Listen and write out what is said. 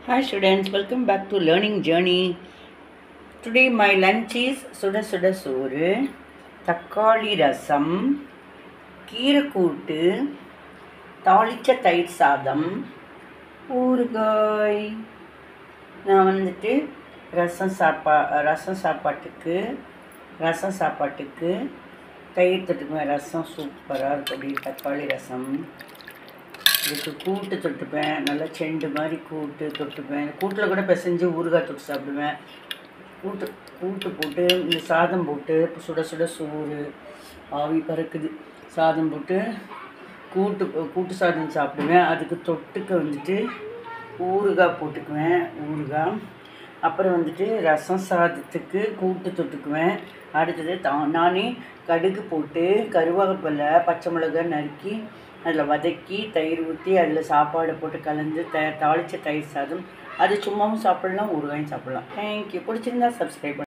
Hi students, welcome back to learning journey. Today my lunch is சுட சுட சோறு, தக்காளி ரசம், கீரை கூட்டு, தாளிச்ச தயிர் சாதம், ஊறுகாய். நான் வந்துட்டு ரசம் சாப்பாட்டுக்கு தயிர் தொட்டுக்குவேன். ரசம் சூப்பராக இருக்கும். அப்படி தக்காளி ரசம். இதுக்கு கூட்டு தொட்டுப்பேன். நல்லா செண்டு மாதிரி கூட்டு தொட்டுப்பேன். கூட்டில் கூட பிசைஞ்சு ஊறுகாய் தொட்டு சாப்பிடுவேன். கூட்டு போட்டு இந்த சாதம் போட்டு சுட சுட சோறு ஆவி பறக்குது. சாதம் போட்டு கூட்டு சாதம் சாப்பிடுவேன். அதுக்கு தொட்டுக்க வந்துட்டு ஊறுகாய் போட்டுக்குவேன். ஊறுகாய் அப்புறம் வந்துட்டு ரசம் சாதத்துக்கு கூட்டு தொட்டுக்குவேன். அடுத்தது நானே கடுகு போட்டு கருவேப்பிலை பச்சை மிளகாய் நறுக்கி அதில் வதக்கி தயிர் ஊற்றி அதில் சாப்பாடு போட்டு கலந்து தாளித்த தயிர் சாதம். அது சும்மாவும் சாப்பிட்லாம், ஊறுகாயும் சாப்பிட்லாம். தேங்க்யூ. பிடிச்சிருந்தா சப்ஸ்கிரைப்